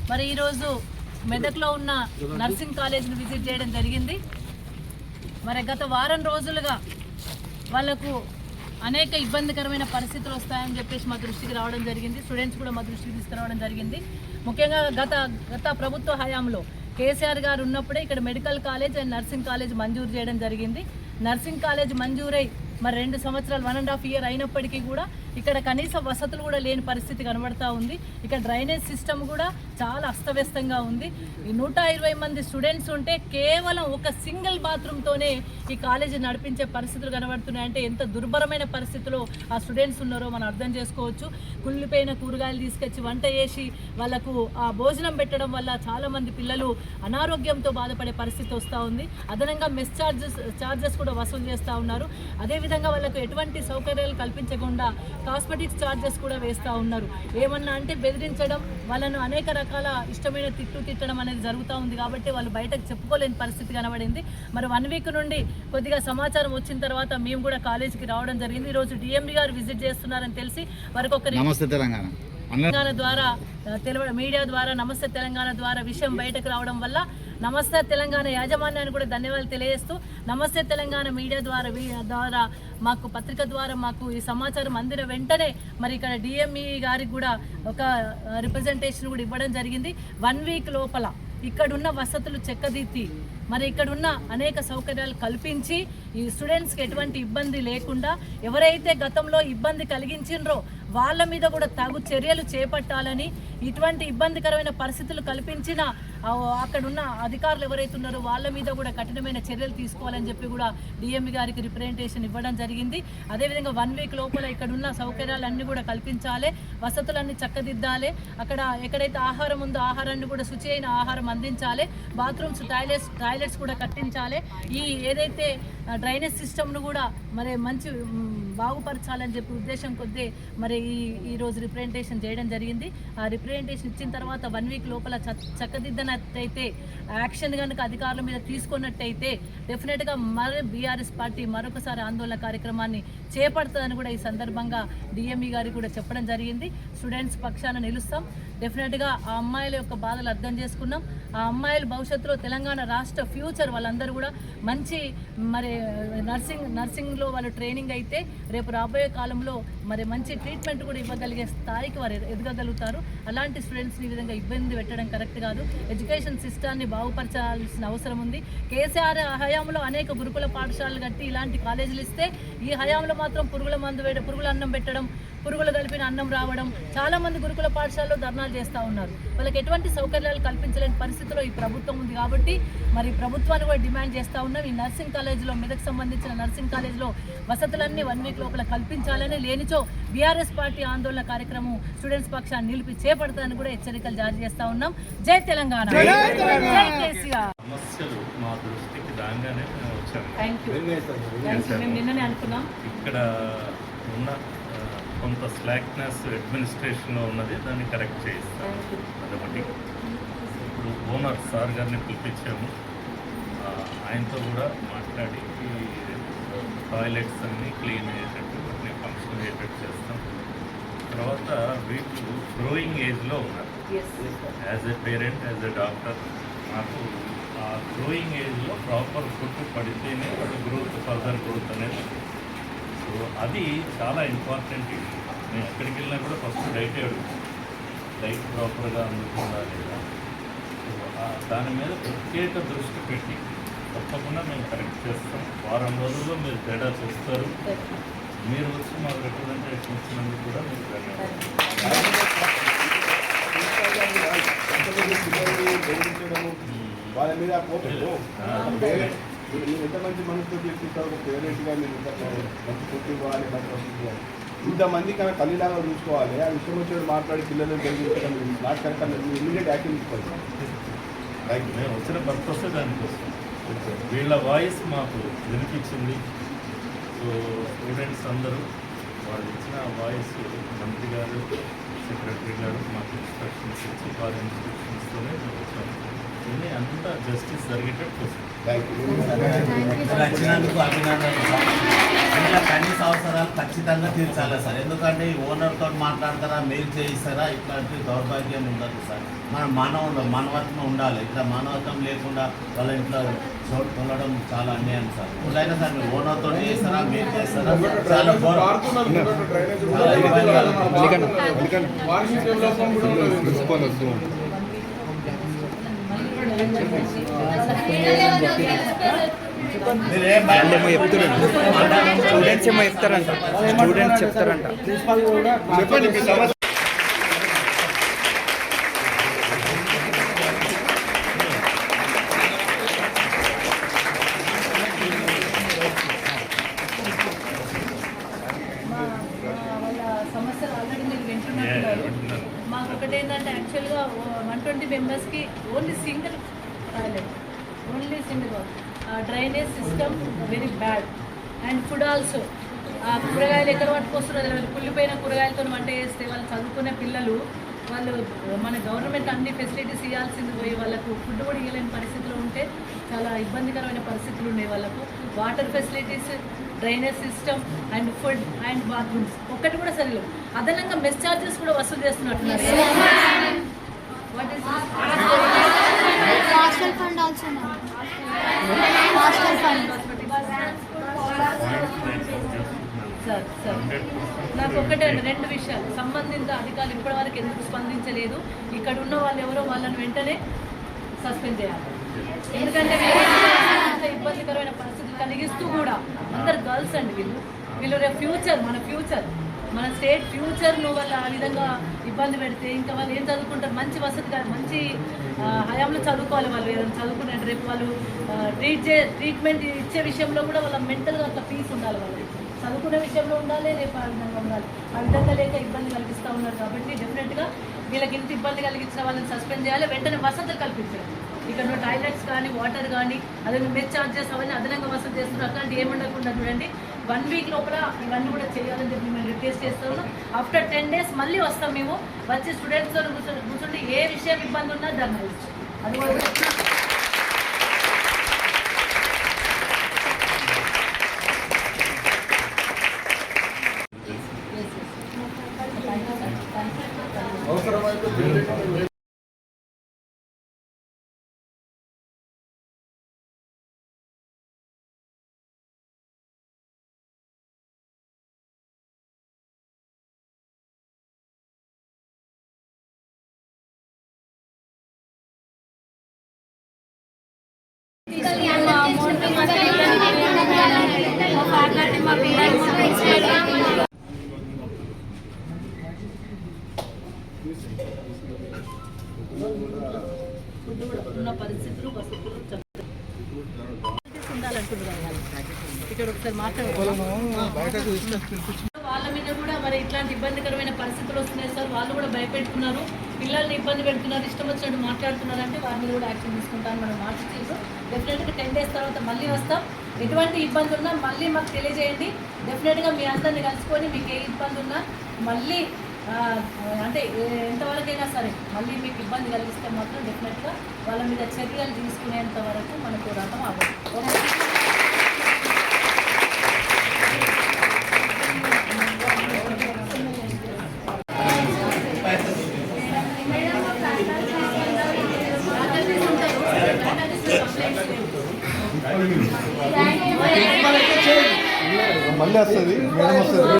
మరి ఈరోజు మెదక్లో ఉన్న నర్సింగ్ కాలేజ్ని విజిట్ చేయడం జరిగింది. మరి గత వారం రోజులుగా వాళ్ళకు అనేక ఇబ్బందికరమైన పరిస్థితులు వస్తాయని చెప్పేసి మా దృష్టికి రావడం జరిగింది. స్టూడెంట్స్ కూడా మా దృష్టికి తీసుకురావడం జరిగింది. ముఖ్యంగా గత ప్రభుత్వ హయాంలో కేసీఆర్ గారు ఉన్నప్పుడే ఇక్కడ medical college and nursing college మంజూరు చేయడం జరిగింది. నర్సింగ్ కాలేజ్ మంజూరై మరి 2 సంవత్సరాలు 1.5 ఇయర్ అయినప్పటికీ కూడా ఇక్కడ కనీస వసతులు కూడా లేని పరిస్థితి కనబడతా ఉంది. ఇక్కడ డ్రైనేజ్ సిస్టమ్ కూడా చాలా అస్తవ్యస్తంగా ఉంది. ఈ 120 మంది స్టూడెంట్స్ ఉంటే కేవలం ఒక సింగిల్ బాత్రూమ్తోనే ఈ కాలేజీ నడిపించే పరిస్థితులు కనబడుతున్నాయంటే ఎంత దుర్భరమైన పరిస్థితిలో ఆ స్టూడెంట్స్ ఉన్నారో మనం అర్థం చేసుకోవచ్చు. కుళ్ళిపోయిన కూరగాయలు తీసుకొచ్చి వంట చేసి వాళ్ళకు ఆ భోజనం పెట్టడం వల్ల చాలామంది పిల్లలు అనారోగ్యంతో బాధపడే పరిస్థితి వస్తూ ఉంది. అదనంగా మెస్ ఛార్జెస్ కూడా వసూలు చేస్తూ ఉన్నారు. అదేవిధంగా వాళ్ళకు ఎటువంటి సౌకర్యాలు కల్పించకుండా కాస్మెటిక్స్ ఛార్జెస్ కూడా వేస్తూ ఉన్నారు. ఏమన్నా అంటే బెదిరించడం, వాళ్ళను అనేక రకాల ఇష్టమైన తిట్టడం అనేది జరుగుతూ ఉంది. కాబట్టి వాళ్ళు బయటకు చెప్పుకోలేని పరిస్థితి కనబడింది. మరి 1 వీక్ నుండి కొద్దిగా సమాచారం వచ్చిన తర్వాత మేము కూడా కాలేజీకి రావడం జరిగింది. ఈరోజు డిఎండి గారు విజిట్ చేస్తున్నారని తెలిసి వారికి ఒక తెలంగాణ ద్వారా మీడియా ద్వారా నమస్తే తెలంగాణ ద్వారా విషయం బయటకు రావడం వల్ల నమస్తే తెలంగాణ యాజమాన్యాన్ని కూడా ధన్యవాదాలు తెలియజేస్తూ నమస్తే తెలంగాణ మీడియా ద్వారా మాకు పత్రిక ద్వారా మాకు ఈ సమాచారం అందిన వెంటనే మరి ఇక్కడ డిఎంఈ గారికి కూడా ఒక రిప్రజెంటేషన్ కూడా ఇవ్వడం జరిగింది. 1 వీక్ లోపల ఇక్కడున్న వసతులు చెక్కదిద్ది మరి ఇక్కడున్న అనేక సౌకర్యాలు కల్పించి ఈ స్టూడెంట్స్కి ఎటువంటి ఇబ్బంది లేకుండా ఎవరైతే గతంలో ఇబ్బంది కలిగించిండ్రో వాళ్ళ మీద కూడా తగు చర్యలు చేపట్టాలని, ఇటువంటి ఇబ్బందికరమైన పరిస్థితులు కల్పించిన అక్కడున్న అధికారులు ఎవరైతే ఉన్నారో వాళ్ళ మీద కూడా కఠినమైన చర్యలు తీసుకోవాలని చెప్పి కూడా డిఎంఈ గారికి రిప్రజెంటేషన్ ఇవ్వడం జరిగింది. అదేవిధంగా 1 వీక్ లోపల ఇక్కడున్న సౌకర్యాలన్నీ కూడా కల్పించాలి, వసతులన్నీ చక్కదిద్దాలి, అక్కడ ఎక్కడైతే ఆహారం ఉందో ఆహారాన్ని కూడా శుచి అయిన ఆహారం అందించాలి, బాత్రూమ్స్ టాయిలెట్స్ కూడా కట్టించాలి, ఈ ఏదైతే డ్రైనేజ్ సిస్టమ్ను కూడా మరి మంచి బాగుపరచాలని చెప్పి ఉద్దేశం కొద్దీ మరి ఈరోజు రిప్రజెంటేషన్ చేయడం జరిగింది. ఆ రిప్రజెంటేషన్ ఇచ్చిన తర్వాత 1 వీక్ లోపల చక్కదిద్దనట్టయితే యాక్షన్ కనుక అధికారుల మీద తీసుకున్నట్టయితే డెఫినెట్గా మరి బీఆర్ఎస్ పార్టీ మరొకసారి ఆందోళన కార్యక్రమాన్ని చేపడుతుందని కూడా ఈ సందర్భంగా డిఎంఈ గారికి కూడా చెప్పడం జరిగింది. స్టూడెంట్స్ పక్షాన నిలుస్తాం. డెఫినెట్గా ఆ అమ్మాయిల యొక్క బాధలు అర్థం చేసుకున్నాం. ఆ అమ్మాయిలు భవిష్యత్తులో తెలంగాణ రాష్ట్ర ఫ్యూచర్ వాళ్ళందరూ కూడా మంచి మరి నర్సింగ్లో వాళ్ళు ట్రైనింగ్ అయితే రేపు రాబోయే కాలంలో మరి మంచి ట్రీట్మెంట్ కూడా ఇవ్వగలిగే స్థాయికి వారు ఎదగగలుగుతారు. అలాంటి స్టూడెంట్స్ని ఈ విధంగా ఇబ్బంది పెట్టడం కరెక్ట్ కాదు. ఎడ్యుకేషన్ సిస్టాన్ని బాగుపరచాల్సిన అవసరం ఉంది. కేసీఆర్ హయాంలో అనేక గురుకుల పాఠశాలలు కట్టి ఇలాంటి కాలేజీలు ఇస్తే ఈ హయాంలో మాత్రం పురుగుల అన్నం పెట్టడం, పురుగులు కలిపిన అన్నం రావడం, చాలామంది గురుకుల పాఠశాలలో ధర్నాలు చేస్తూ ఉన్నారు. వాళ్ళకి ఎటువంటి సౌకర్యాలు కల్పించలేని పరిస్థితిలో ఈ ప్రభుత్వం ఉంది. కాబట్టి మరి ప్రభుత్వాన్ని కూడా డిమాండ్ చేస్తూ ఉన్నాం. ఈ నర్సింగ్ కాలేజీలో మెదక్ సంబంధించిన నర్సింగ్ కాలేజీలో వసతులన్నీ 1 వీక్ లోపల కల్పించాలని, లేనిచో బీఆర్ఎస్ పార్టీ ఆందోళన కార్యక్రమం స్టూడెంట్స్ పక్షాన్ని నిలిపి చేపడతానని కూడా హెచ్చరికలు జారీ చేస్తూ ఉన్నాం. జై తెలంగాణ, జై కేసీఆర్. మేము నిన్ననే అనుకున్నాం ఇక్కడ ఉన్న కొంత స్లాక్నెస్ అడ్మినిస్ట్రేషన్లో ఉన్నది, దాన్ని కరెక్ట్ చేయిస్తాం. అదొకటి. ఇప్పుడు ఓనర్ సార్ గారిని పిలిపించాము, ఆయనతో కూడా మాట్లాడి టాయిలెట్స్ అన్నీ క్లీన్ అయ్యేటట్టు వాటిని ఫంక్షన్ అయ్యేటట్టు చేస్తాం. తర్వాత వీళ్ళు గ్రోయింగ్ ఏజ్లో ఉన్నారు. As a parent, as a doctor, నాకు ఆ గ్రోయింగ్ ఏజ్లో ప్రాపర్ ఫుడ్ పడితేనే వాళ్ళ ఫర్దర్ గ్రోత్ అనేది. సో అది చాలా ఇంపార్టెంట్. మేము ఎక్కడికి వెళ్ళినా కూడా ఫస్ట్ డైట్ అడుగుతాం, డైట్ ప్రాపర్గా అందుతుందా లేదా. దాని మీద ప్రత్యేక దృష్టి పెట్టి తప్పకుండా మేము కరెక్ట్ చేస్తాం. వారం రోజుల్లో మీరు తేడా చూస్తారు. మీరు వచ్చి మాకు రిప్రజెంటేషన్ ఇచ్చినందుకు కూడా మీకు వాళ్ళ మీద మీరు ఎంత మంచి మనసుతో తీసుకుంటారు. ఒక పేరెంట్గా మీరు మంచి ఫుడ్ ఇవ్వాలి, మంచి వసతి ఇవ్వాలి. ఇంతమంది కన్నా తల్లిలాగా చూసుకోవాలి. ఆ విషయం వచ్చి మాట్లాడి పిల్లలను జరిగించడం నాకు కనుక ఇమీడియట్ యాక్షన్ తీసుకోవాలి. రైట్. మేము వచ్చిన పర్పస్ దానికోసం వీళ్ళ వాయిస్ మాకు వినిపించింది. సో స్టూడెంట్స్ అందరూ వాళ్ళు ఇచ్చిన వాయిస్ మంత్రి గారు, సెక్రటరీ గారు మాకు ఇన్స్ట్రక్షన్స్ ఇచ్చి వారి ఇన్స్ట్రక్షన్స్తోనే వచ్చాము. దీన్ని అంతా జస్టిస్ జరిగేటట్టు వస్తుంది. Thank you. మీరు వచ్చినందుకు అభినందనలు సార్. ఇట్లా కనీస అవసరాలు ఖచ్చితంగా తీర్చాలి సార్. ఎందుకంటే ఈ ఓనర్తో మాట్లాడతారా, మెయిల్ చేయిస్తారా, ఇట్లాంటి దౌర్భాగ్యం ఉండదు సార్. మనం మానవత్వం ఉండాలి. ఇట్లా మానవత్వం లేకుండా వాళ్ళ ఇంట్లో చోటు కొనడం చాలా అన్యాయం సార్. ఇప్పుడైనా సార్ మీరు ఓనర్తో చేస్తారా, మెయిల్ చేస్తారా, చాలా స్టూడెంట్స్ ఏమో చెప్తారంట, స్టూడెంట్స్ చెప్తారంట. చెప్పండి మీ సమస్య. వాళ్ళ సమస్యలు ఆల్రెడీ మీరు వింటున్నట్టున్నారు. మాకు ఒకటి ఏంటంటే యాక్చువల్గా 120 మెంబర్స్కి only single toilet, only single drainage system very bad. And food also కూరగాయలు ఎక్కడ పట్టుకొస్తున్నారు, కుళ్ళిపోయిన కూరగాయలతో వంట చేస్తే వాళ్ళు చదువుకునే పిల్లలు వాళ్ళు మన గవర్నమెంట్ అన్ని ఫెసిలిటీస్ ఇవ్వాల్సింది పోయి వాళ్ళకు ఫుడ్ కూడా ఇవ్వలేని పరిస్థితులు ఉంటే చాలా ఇబ్బందికరమైన పరిస్థితులు ఉన్నాయి. వాళ్ళకు water facilities, drainage system and food and bathrooms ఒక్కటి కూడా సరిలేదు. అదనంగా మెస్ ఛార్జెస్ కూడా వసూలు చేస్తున్నట్టున్నారు. What is Hostel fund also no. Hostel fund. Sir నాకు ఒకటే రెండు విషయాలు సంబంధిత అధికారులు ఇప్పటివరకు ఎందుకు స్పందించలేదు, ఇక్కడ ఉన్న వాళ్ళు ఎవరో వాళ్ళని వెంటనే సస్పెండ్ చేయాలి. ఎందుకంటే అంత ఇబ్బందికరమైన పరిస్థితులు కలిగిస్తూ కూడా అందరు గర్ల్స్ అండి వీళ్ళు రేపు ఫ్యూచర్, మన స్టేట్ ఫ్యూచర్ను వాళ్ళు ఆ విధంగా ఇబ్బంది పెడితే ఇంకా వాళ్ళు ఏం చదువుకుంటారు? మంచి వసతి కాదు, మంచి హయాంలో చదువుకోవాలి. వాళ్ళు ఏదైనా చదువుకునే రేపు వాళ్ళు ట్రీట్మెంట్ ఇచ్చే విషయంలో కూడా వాళ్ళ మెంటల్గా అంత పీస్ ఉండాలి. వాళ్ళు చదువుకునే విషయంలో ఉండాలి, రేపు ఆ విధంగా ఉండాలి. ఆ విధంగా లేక ఇబ్బంది కలిగిస్తూ ఉన్నారు. కాబట్టి డెఫినెట్గా వీళ్ళకి ఇంత ఇబ్బంది కలిగించిన వాళ్ళని సస్పెండ్ చేయాలి, వెంటనే వసతులు కల్పించాలి. ఇక్కడ టాయిలెట్స్ కానీ, వాటర్ కానీ, అదే మెస్ ఛార్జెస్ అవన్నీ అదనంగా వసూలు చేస్తున్నారు. అట్లాంటి ఏముండకుండా చూడండి. 1 వీక్ లోపల ఇవన్నీ కూడా చేయాలని చెప్పి మేము రిక్వెస్ట్ చేస్తున్నాం. ఆఫ్టర్ 10 days మళ్ళీ వస్తాం మేము. వచ్చి స్టూడెంట్స్తో కూర్చుంటే ఏ విషయం ఇబ్బంది ఉన్నా ధర్నా ఇస్తాం. అది కూడా అవసరమైతే ఉన్న పరిస్థితులు వసతులు ఉండాలంటున్నారు. ఇక్కడ ఒకసారి మాట్లాడుకోవాలి. వాళ్ళ మీద కూడా మరి ఇట్లాంటి ఇబ్బందికరమైన పరిస్థితులు వస్తున్నాయి సార్. వాళ్ళు కూడా భయపెడుతున్నారు, పిల్లల్ని ఇబ్బంది పెడుతున్నారు, ఇష్టం వచ్చినట్టు మాట్లాడుతున్నారు. అంటే వారి మీద కూడా యాక్షన్ తీసుకుంటాను మనం మాట చేసి డెఫినెట్గా 10 days తర్వాత మళ్ళీ వస్తాం. ఎటువంటి ఇబ్బంది ఉన్నా మళ్ళీ మాకు తెలియజేయండి. డెఫినెట్గా మీ అందరిని కలుసుకొని మీకు ఏ ఇబ్బంది ఉన్నా మళ్ళీ అంటే ఎంతవరకైనా సరే మళ్ళీ మీకు ఇబ్బంది కలిగిస్తే మాత్రం డెఫినెట్గా వాళ్ళ మీద చర్యలు తీసుకునేంత వరకు మన పోరాటం అవ్వదు. మళ్ళీ వస్తుంది, మేడం వస్తుంది.